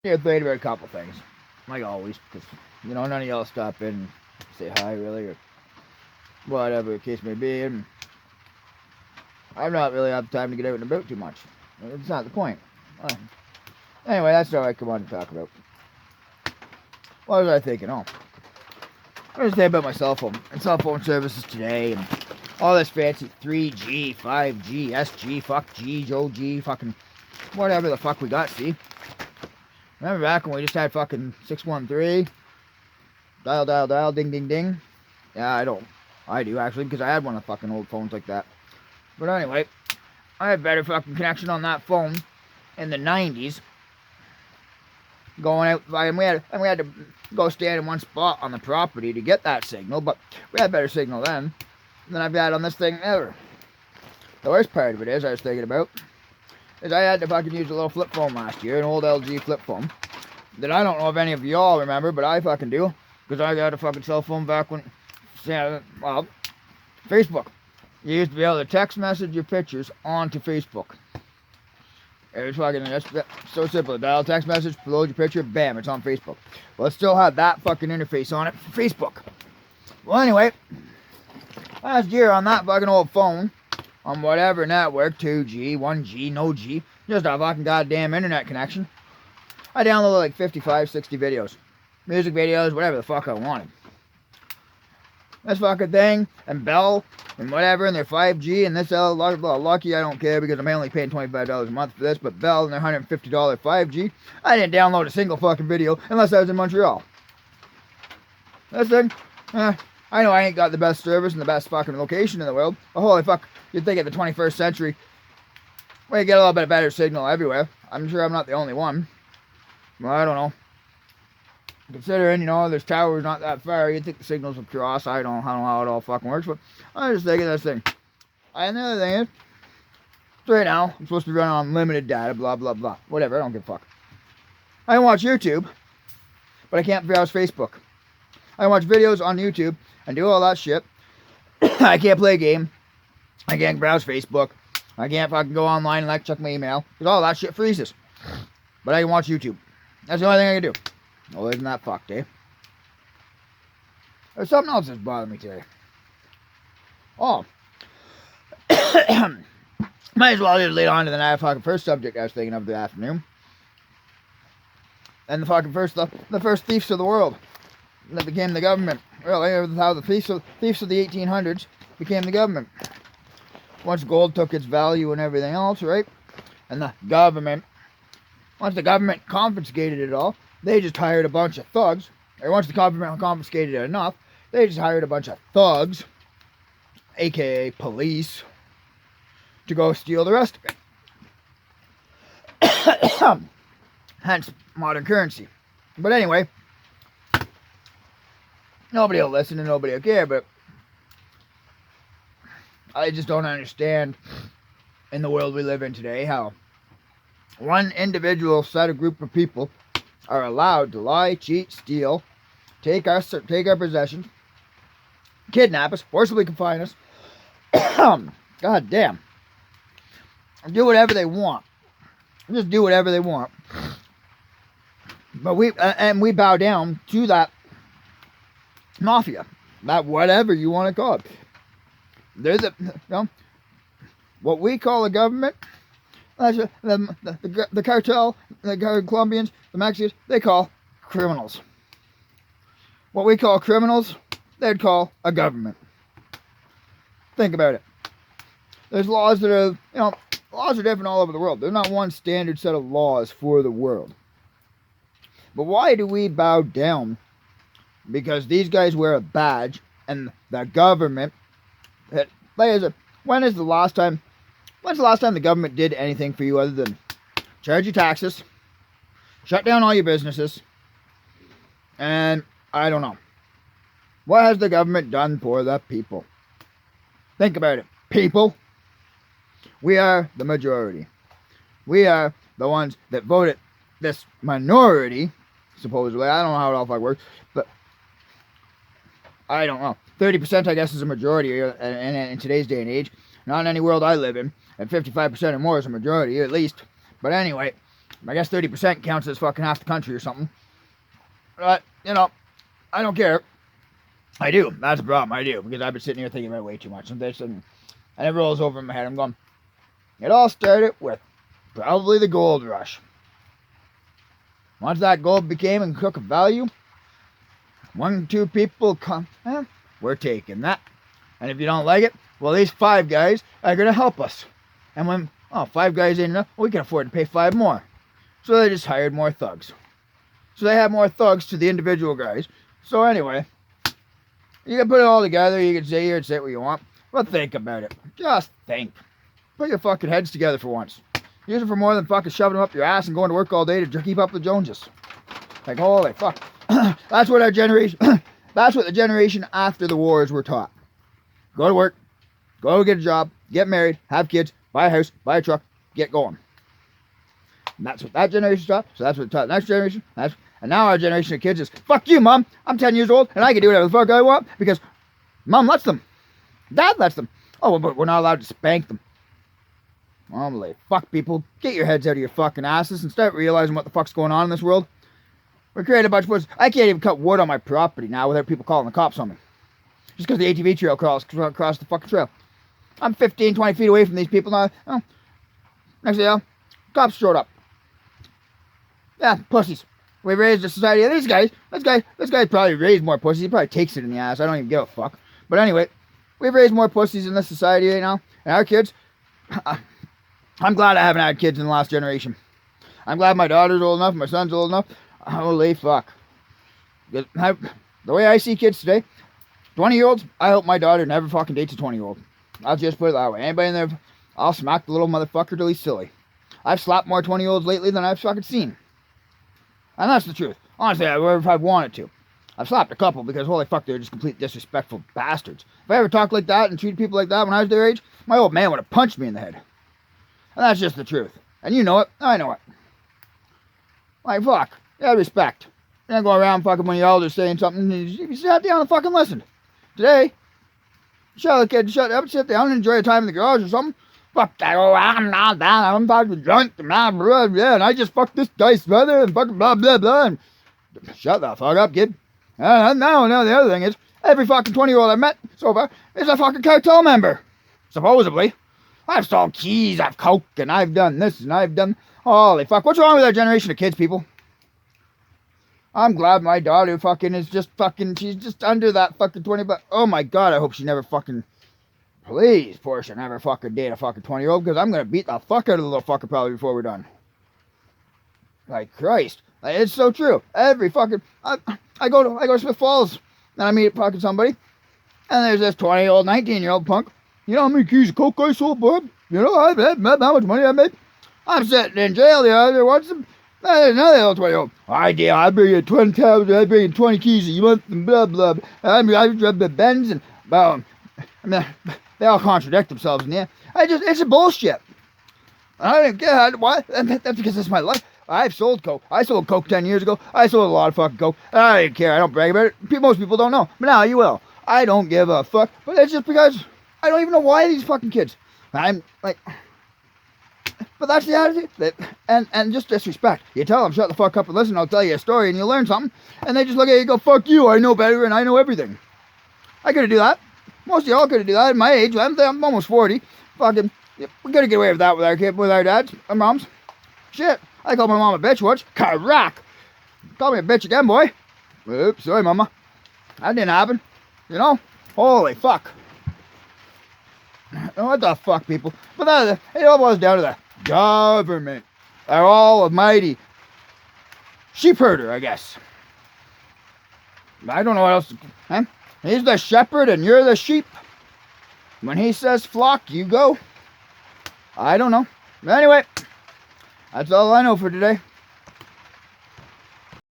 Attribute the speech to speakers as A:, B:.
A: You're thinking about a couple things, like always, because none of y'all stop in and say hi, really, or whatever the case may be. And I've not really had time to get out and about too much. It's not the point. Anyway, that's what I come on to talk about. What was I thinking? Oh, I was thinking about my cell phone and cell phone services today, and all this fancy 3G, 5G, SG, fuck G, Joe G, fucking whatever the fuck we got. See? Remember back when we just had fucking 613? Dial, dial, dial, ding, ding, ding. Yeah, I don't. I do, actually, because I had one of the fucking old phones like that. But anyway, I had better fucking connection on that phone in the 90s. Going out, and we had to go stand in one spot on the property to get that signal, but we had better signal then than I've had on this thing ever. The worst part of it is, I was thinking about, is I had to fucking use a little flip phone last year, an old LG flip phone, that I don't know if any of y'all remember, but I fucking do, because I got a fucking cell phone back when, well, Facebook. You used to be able to text message your pictures onto Facebook. It was fucking, that's so simple. Dial text message, load your picture, bam, it's on Facebook. Well, it still had that fucking interface on it for Facebook. Well, anyway, last year on that fucking old phone, on whatever network, 2G, 1G, no G, just a fucking goddamn internet connection, I downloaded like 55, 60 videos. Music videos, whatever the fuck I wanted. This fucking thing, and Bell, and whatever, and their 5G, and this Lucky, I don't care, because I'm only paying $25 a month for this, but Bell and their $150 5G, I didn't download a single fucking video, unless I was in Montreal. This thing, I know I ain't got the best service and the best fucking location in the world, but holy fuck, you'd think in the 21st century, we get a little bit better signal everywhere. I'm sure I'm not the only one. Well, I don't know. Considering, there's towers not that far, you'd think the signals would cross. I don't know how it all fucking works, but I'm just thinking this thing. And the other thing is, right now, I'm supposed to be running on limited data, blah, blah, blah. Whatever, I don't give a fuck. I can watch YouTube, but I can't browse Facebook. I can watch videos on YouTube and do all that shit. I can't play a game. I can't browse Facebook. I can't fucking go online and like check my email, because all that shit freezes. But I can watch YouTube. That's the only thing I can do. Well, isn't that fucked, eh? There's something else that's bothering me today. Oh. Might as well just lead on to the fucking first subject I was thinking of the afternoon. And the fucking first thieves of the world that became the government. Really, how the thieves of the 1800s became the government. Once gold took its value and everything else, right? And the government, once the government confiscated it all, they just hired a bunch of thugs. Or once the government confiscated it enough, they just hired a bunch of thugs, aka police, to go steal the rest of it. Hence modern currency. But anyway, nobody will listen and nobody will care, but I just don't understand in the world we live in today how one individual set of group of people are allowed to lie, cheat, steal, take our possessions, kidnap us, forcibly confine us. God damn. Do whatever they want. Just do whatever they want. But we bow down to that mafia, that whatever you want to call it. There's what we call a government. The cartel, the Colombians, the Mexicans, they call criminals. What we call criminals, they'd call a government. Think about it. There's laws that are, laws are different all over the world. There's not one standard set of laws for the world. But why do we bow down? Because these guys wear a badge, and the government, when's the last time the government did anything for you other than charge you taxes, shut down all your businesses, and I don't know. What has the government done for the people? Think about it. People, we are the majority. We are the ones that voted this minority, supposedly. I don't know how it all fucking works, but I don't know. 30%, I guess, is a majority in today's day and age. Not in any world I live in. And 55% or more is a majority, at least. But anyway, I guess 30% counts as fucking half the country or something. But, you know, I don't care. I do. That's a problem. I do. Because I've been sitting here thinking about it way too much. And it rolls over in my head. I'm going, it all started with probably the gold rush. Once that gold became in cook of value, 1 or 2 people come, we're taking that. And if you don't like it, well, these 5 guys are going to help us. And when, 5 guys ain't enough, we can afford to pay 5 more. So they just hired more thugs. So they have more thugs to the individual guys. So anyway, you can put it all together. You can say here and say what you want. But think about it. Just think. Put your fucking heads together for once. Use it for more than fucking shoving them up your ass and going to work all day to keep up with Joneses. Like, holy fuck. That's what our generation, that's what the generation after the wars were taught. Go to work, go get a job, get married, have kids, buy a house, buy a truck, get going. And that's what that generation taught. So that's what taught the next generation. And now our generation of kids is, fuck you, Mom. I'm 10 years old and I can do whatever the fuck I want because Mom lets them. Dad lets them. Oh, but we're not allowed to spank them. Holy fuck, people. Get your heads out of your fucking asses and start realizing what the fuck's going on in this world. We're creating a bunch of woods. I can't even cut wood on my property now without people calling the cops on me. Just because the ATV trail crawls across the fucking trail. I'm 15, 20 feet away from these people now. Oh. Next thing you know, cops showed up. Yeah, pussies. We raised a society of these guys. This guy probably raised more pussies. He probably takes it in the ass. I don't even give a fuck. But anyway, we've raised more pussies in this society right now. And our kids, I'm glad I haven't had kids in the last generation. I'm glad my daughter's old enough, my son's old enough. Holy fuck. The way I see kids today, 20-year-olds, I hope my daughter never fucking dates a 20-year-old. I'll just put it that way. Anybody in there, I'll smack the little motherfucker till he's silly. I've slapped more 20-year-olds lately than I've fucking seen. And that's the truth. Honestly, if I wanted to. I've slapped a couple because holy fuck, they're just complete disrespectful bastards. If I ever talked like that and treated people like that when I was their age, my old man would have punched me in the head. And that's just the truth. And you know it. I know it. Like, fuck. You gotta respect. You don't go around fucking when your elders saying something, you sat down and fucking listen. Today, shut the kid, shut up, sit down and enjoy your time in the garage or something. Fuck that, oh, I'm not that, I'm fucking drunk, and I just fucked this guy's brother, and fucking blah, blah, blah. And shut the fuck up, kid. Now, the other thing is, every fucking 20-year-old I've met so far is a fucking cartel member. Supposedly. I've sold keys, I've coke, and I've done this, and I've done... Holy fuck, what's wrong with our generation of kids, people? I'm glad my daughter fucking is just fucking... She's just under that fucking 20, but... Oh my god, I hope she never fucking... Please, Portia, never fucking date a fucking 20-year-old, because I'm gonna beat the fuck out of the little fucker probably before we're done. Like, Christ. It's so true. Every fucking... I go to Smith Falls, and I meet fucking somebody, and there's this 20-year-old, 19-year-old punk. You know how many keys of coke I sold, bud? You know how much money I made? I'm sitting in jail the other once. There's another little 20-year-old. Idea, I bring you 20,000, I bring you 20 keys a month, and blah, blah. I drive the Benz, and, well, I mean, they all contradict themselves in the end. It's a bullshit. I didn't get it. Why? That's because it's my life. I've sold coke. I sold coke 10 years ago. I sold a lot of fucking coke. I didn't care. I don't brag about it. Most people don't know. But now you will. I don't give a fuck. But it's just because I don't even know why these fucking kids. I'm like... But that's the attitude. And just disrespect. You tell them, shut the fuck up and listen. I'll tell you a story and you'll learn something. And they just look at you and go, fuck you. I know better and I know everything. I could have do that. Most of y'all could have do that at my age. I'm almost 40. Fucking... We gotta get away with that with our kids, with our dads and moms. Shit. I called my mom a bitch once. Carack. Call me a bitch again, boy. Oops, sorry, mama. That didn't happen. You know? Holy fuck. What the fuck, people? But that, it all boils down to the government. Our almighty sheep herder, I guess. I don't know what else. Huh? He's the shepherd and you're the sheep. When he says flock, you go. I don't know. But anyway, that's all I know for today.